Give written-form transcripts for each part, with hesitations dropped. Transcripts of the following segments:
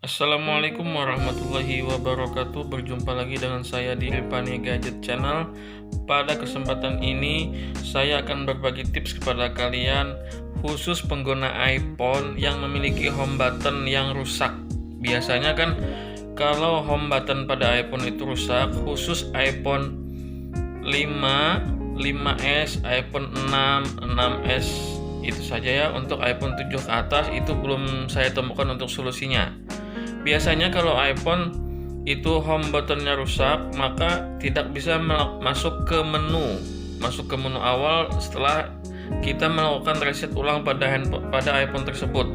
Assalamualaikum warahmatullahi wabarakatuh. Berjumpa lagi dengan saya di Ripani Gadget Channel. Pada kesempatan ini saya akan berbagi tips kepada kalian khusus pengguna iPhone yang memiliki home button yang rusak. Biasanya kan kalau home button pada iPhone itu rusak, khusus iPhone 5, 5S, iPhone 6, 6S, itu saja ya. Untuk iPhone 7 ke atas itu belum saya temukan untuk solusinya. Biasanya kalau iPhone itu home buttonnya rusak, maka tidak bisa masuk ke menu awal setelah kita melakukan reset ulang pada iPhone tersebut.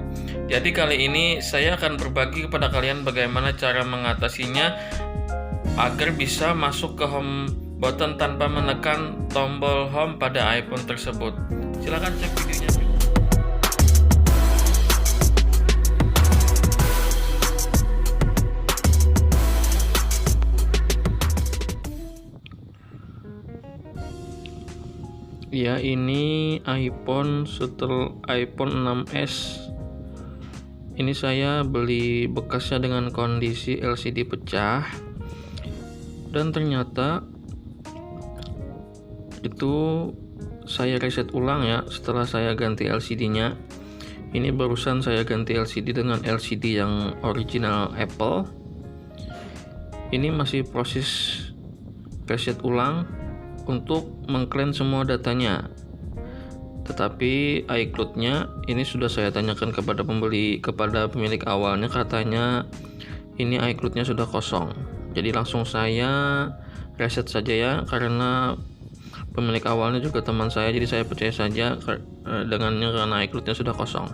Jadi kali ini saya akan berbagi kepada kalian bagaimana cara mengatasinya agar bisa masuk ke home button tanpa menekan tombol home pada iPhone tersebut. Silahkan cek videonya. Ya, ini iPhone 6s. Ini saya beli bekasnya dengan kondisi LCD pecah, dan ternyata itu saya reset ulang ya setelah saya ganti LCD-nya. Ini barusan saya ganti LCD dengan LCD yang original Apple. Ini masih proses reset ulang untuk mengclean semua datanya. Tetapi iCloud-nya ini sudah saya tanyakan kepada pemilik awalnya, katanya ini iCloud-nya sudah kosong. Jadi langsung saya reset saja ya, karena pemilik awalnya juga teman saya, jadi saya percaya saja dengannya karena iCloud-nya sudah kosong.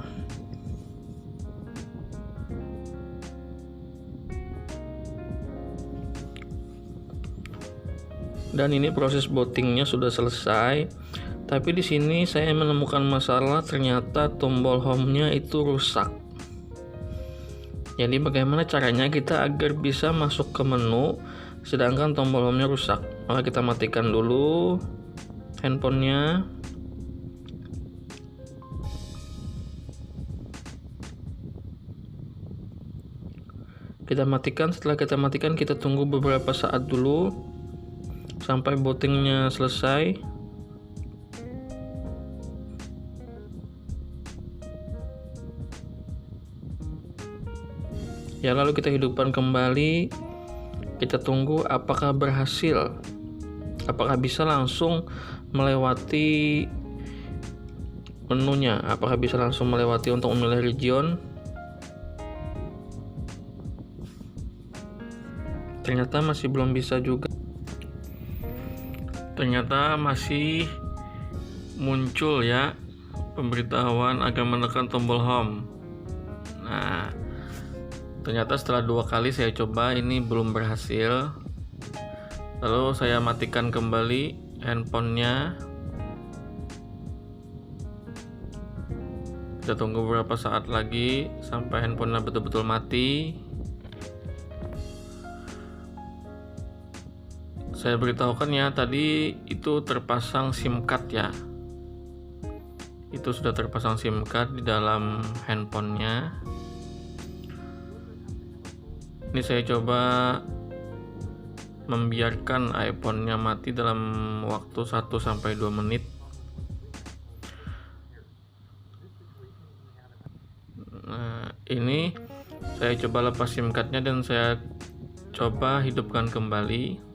Dan ini proses bootingnya sudah selesai. Tapi di sini saya menemukan masalah, ternyata tombol home-nya itu rusak. Jadi bagaimana caranya kita agar bisa masuk ke menu sedangkan tombol home-nya rusak? Maka kita matikan dulu handphonenya. Kita matikan. Setelah kita matikan, kita tunggu beberapa saat dulu sampai bootingnya selesai. Ya, lalu kita hidupkan kembali. Kita tunggu apakah berhasil, apakah bisa langsung melewati menunya, apakah bisa langsung melewati untuk memilih region. Ternyata masih belum bisa juga. Ternyata masih muncul ya pemberitahuan agar menekan tombol home. Nah, ternyata setelah 2 kali saya coba ini belum berhasil. Lalu saya matikan kembali handphonenya. Kita tunggu beberapa saat lagi sampai handphonenya betul-betul mati. Saya beritahukan ya, tadi itu terpasang SIM card ya. Itu sudah terpasang SIM card di dalam handphonenya. Ini saya coba membiarkan iPhone-nya mati dalam waktu 1-2 menit. Nah, ini saya coba lepas SIM card-nya dan saya coba hidupkan kembali.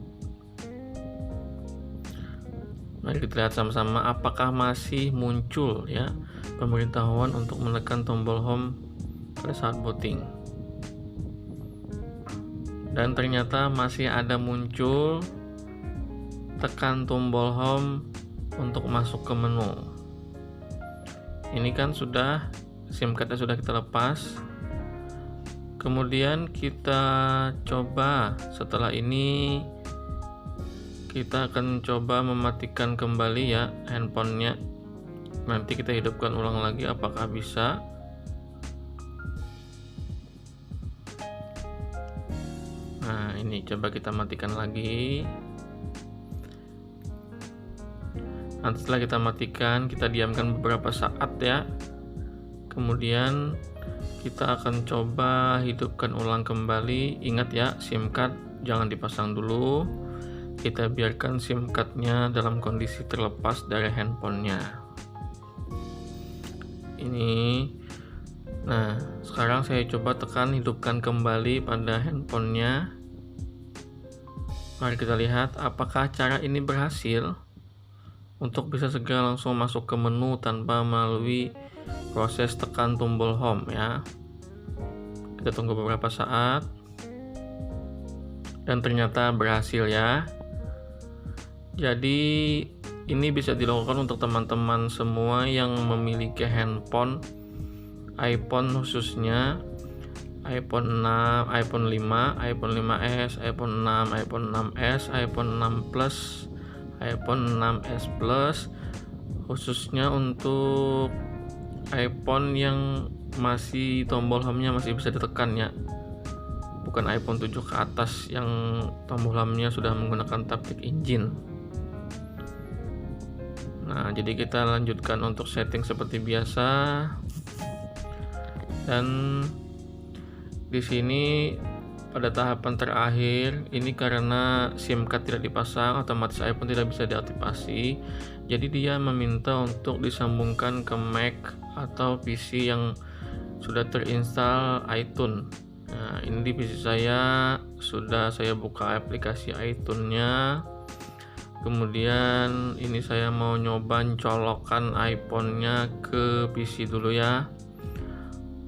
Mari kita lihat sama-sama apakah masih muncul ya pemberitahuan untuk menekan tombol home pada saat booting. Dan ternyata masih ada muncul tekan tombol home untuk masuk ke menu. Ini kan sudah SIM card-nya sudah kita lepas. Kemudian kita coba, setelah ini kita akan coba mematikan kembali ya handphonenya. Nanti kita hidupkan ulang lagi apakah bisa. Nah, ini coba kita matikan lagi. Nanti setelah kita matikan, kita diamkan beberapa saat ya. Kemudian kita akan coba hidupkan ulang kembali. Ingat ya, SIM card jangan dipasang dulu, kita biarkan SIM cardnya dalam kondisi terlepas dari handphonenya ini. Nah, sekarang saya coba tekan hidupkan kembali pada handphonenya. Mari kita lihat apakah cara ini berhasil untuk bisa segera langsung masuk ke menu tanpa melalui proses tekan tombol home ya. Kita tunggu beberapa saat dan ternyata berhasil ya. Jadi ini bisa dilakukan untuk teman-teman semua yang memiliki handphone iPhone, khususnya iPhone 6, iPhone 5, iPhone 5s, iPhone 6, iPhone 6s, iPhone 6 Plus, iPhone 6s Plus, khususnya untuk iPhone yang masih tombol home-nya masih bisa ditekan ya, bukan iPhone 7 ke atas yang tombol home-nya sudah menggunakan Taptic Engine. Nah, jadi kita lanjutkan untuk setting seperti biasa. Dan di sini pada tahapan terakhir ini karena SIM card tidak dipasang, otomatis iPhone tidak bisa diaktifasi. Jadi dia meminta untuk disambungkan ke Mac atau PC yang sudah terinstall iTunes. Nah, ini di PC saya sudah saya buka aplikasi iTunes-nya. Kemudian ini saya mau nyoba colokan iPhone-nya ke PC dulu ya,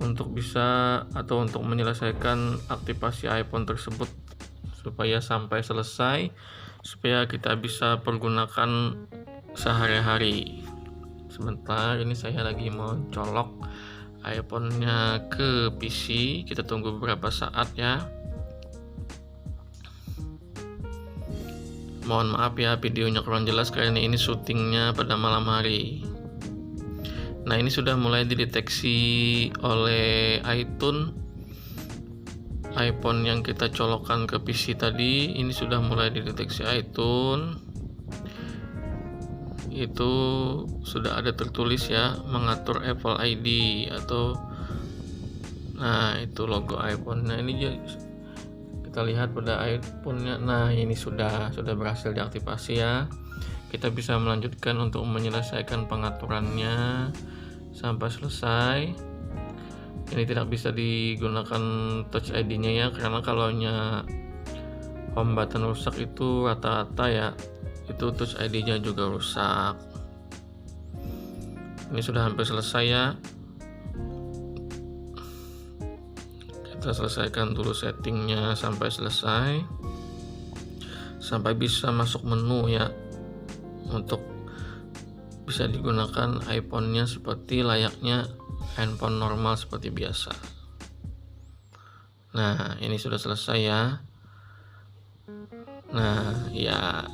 untuk bisa atau untuk menyelesaikan aktivasi iPhone tersebut supaya sampai selesai, supaya kita bisa pergunakan sehari-hari. Sebentar, ini saya lagi mau colok iPhone-nya ke PC. Kita tunggu beberapa saat ya. Mohon maaf ya videonya kurang jelas karena ini syutingnya pada malam hari. Nah, ini sudah mulai dideteksi oleh iTunes. iPhone yang kita colokkan ke PC tadi ini sudah mulai dideteksi iTunes. Itu sudah ada tertulis ya, mengatur Apple ID atau, nah itu logo iPhone. Nah, ini kita lihat pada iPhone-nya. Nah, ini sudah berhasil diaktifasi ya. Kita bisa melanjutkan untuk menyelesaikan pengaturannya sampai selesai. Ini tidak bisa digunakan Touch ID-nya ya, karena kalau home button rusak itu rata-rata ya, itu Touch ID-nya juga rusak. Ini sudah hampir selesai ya. Kita selesaikan dulu settingnya sampai selesai, sampai bisa masuk menu ya, untuk bisa digunakan iPhone-nya seperti layaknya handphone normal seperti biasa. Nah, ini sudah selesai ya.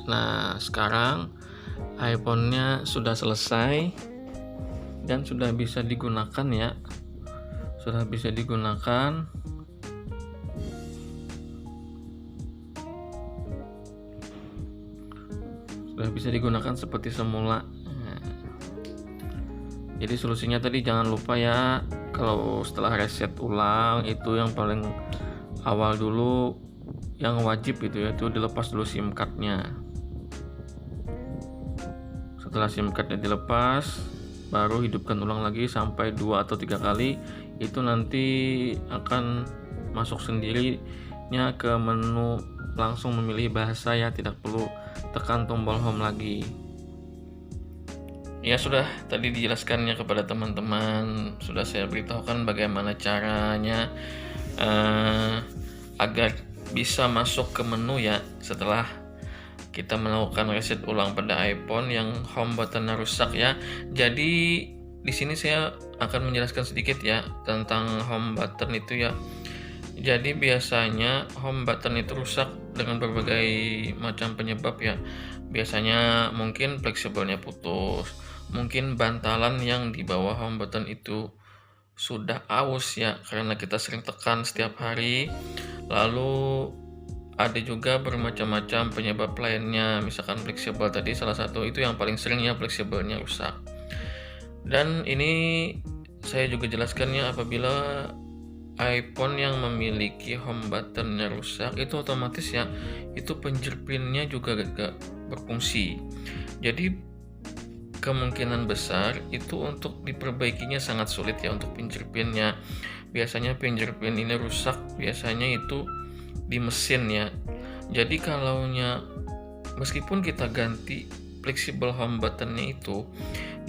Nah sekarang iPhone-nya sudah selesai dan sudah bisa digunakan ya. Sudah bisa digunakan. Sudah bisa digunakan seperti semula. Jadi solusinya tadi jangan lupa ya, kalau setelah reset ulang itu yang paling awal dulu yang wajib itu yaitu dilepas dulu SIM cardnya. Setelah SIM cardnya dilepas, baru hidupkan ulang lagi sampai 2 atau 3 kali. Itu nanti akan masuk sendirinya ke menu, langsung memilih bahasa ya, tidak perlu tekan tombol home lagi. Ya sudah, tadi dijelaskannya kepada teman-teman, sudah saya beritahukan bagaimana caranya agar bisa masuk ke menu ya setelah kita melakukan reset ulang pada iPhone yang home button rusak ya. Jadi di sini saya akan menjelaskan sedikit ya tentang home button itu ya. Jadi biasanya home button itu rusak dengan berbagai macam penyebab ya. Biasanya mungkin fleksibelnya putus, mungkin bantalan yang di bawah home button itu sudah aus ya karena kita sering tekan setiap hari. Lalu ada juga bermacam-macam penyebab lainnya, misalkan fleksibel tadi salah satu, itu yang paling sering ya, fleksibelnya rusak. Dan ini saya juga jelaskannya apabila iPhone yang memiliki home buttonnya rusak, itu otomatis ya, itu fingerprintnya juga gak berfungsi. Jadi kemungkinan besar itu untuk diperbaikinya sangat sulit ya untuk fingerprintnya. Biasanya fingerprint ini rusak, biasanya itu di mesin ya. Jadi meskipun kita ganti flexible home buttonnya itu,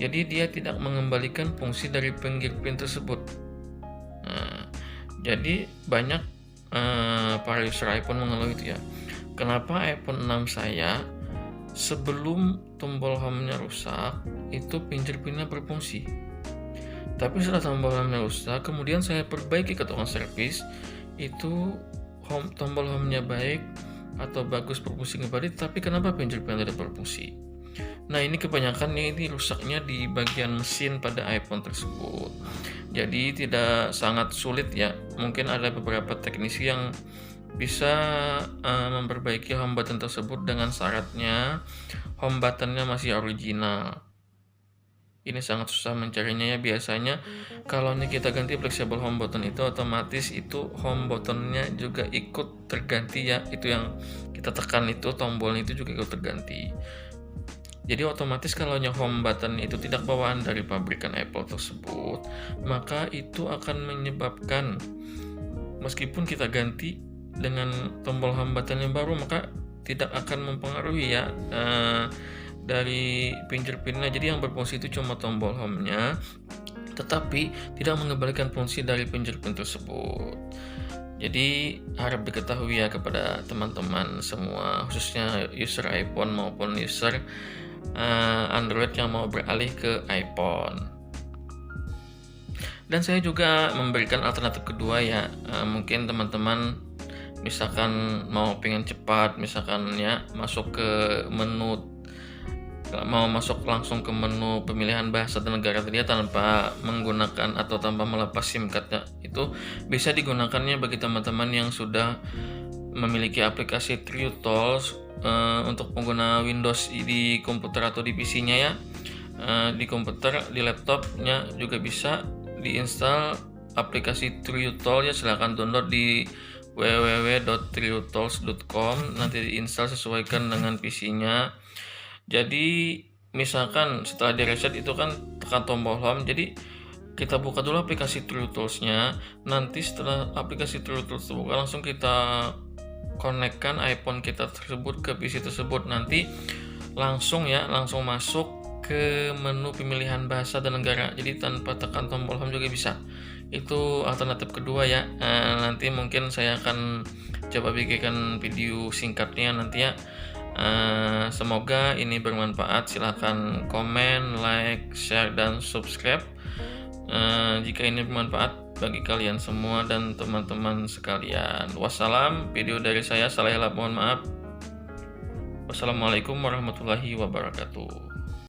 jadi dia tidak mengembalikan fungsi dari fingerprint tersebut. Nah, jadi banyak para user iPhone mengeluh itu ya. Kenapa iPhone 6 saya sebelum tombol home-nya rusak itu fingerprint-nya berfungsi. Tapi setelah tombol home-nya rusak, kemudian saya perbaiki ke tukang servis, itu tombol home-nya baik atau bagus berfungsi kembali, tapi kenapa fingerprint tidak berfungsi? Nah, ini kebanyakan ini rusaknya di bagian mesin pada iPhone tersebut. Jadi tidak sangat sulit ya. Mungkin ada beberapa teknisi yang bisa memperbaiki home button tersebut dengan syaratnya home buttonnya masih original. Ini sangat susah mencarinya ya. Biasanya kalau kita ganti flexible home button itu otomatis itu home buttonnya juga ikut terganti ya. Itu yang kita tekan itu tombolnya itu juga ikut terganti. Jadi otomatis kalau home button itu tidak bawaan dari pabrikan Apple tersebut, maka itu akan menyebabkan meskipun kita ganti dengan tombol home button yang baru, maka tidak akan mempengaruhi ya dari fingerprintnya. Jadi yang berfungsi itu cuma tombol home-nya, tetapi tidak mengembalikan fungsi dari fingerprint tersebut. Jadi harap diketahui ya kepada teman-teman semua, khususnya user iPhone maupun user Android yang mau beralih ke iPhone. Dan saya juga memberikan alternatif kedua ya. Mungkin teman-teman misalkan mau pengen cepat, misalkan ya masuk ke menu, mau masuk langsung ke menu pemilihan bahasa dan negara tadi tanpa menggunakan atau tanpa melepas SIM cardnya, itu bisa digunakannya bagi teman-teman yang sudah memiliki aplikasi TrueTalls untuk pengguna Windows di komputer atau di PC-nya ya. Di komputer, di laptopnya juga bisa diinstal aplikasi TrueTalls ya. Silahkan download di www.truetalls.com, nanti diinstal sesuaikan dengan PC-nya. Jadi misalkan setelah di reset itu kan tekan tombol home, jadi kita buka dulu aplikasi TrueTalls-nya. Nanti setelah aplikasi TrueTalls terbuka, langsung kita konekkan iPhone kita tersebut ke PC tersebut. Nanti langsung masuk ke menu pemilihan bahasa dan negara, jadi tanpa tekan tombol home juga bisa. Itu alternatif kedua ya. Nanti mungkin saya akan coba bikinkan video singkatnya nanti ya. Semoga ini bermanfaat. Silahkan komen, like, share, dan subscribe jika ini bermanfaat bagi kalian semua dan teman-teman sekalian. Wassalam. Video dari saya salah, mohon maaf. Wassalamualaikum warahmatullahi wabarakatuh.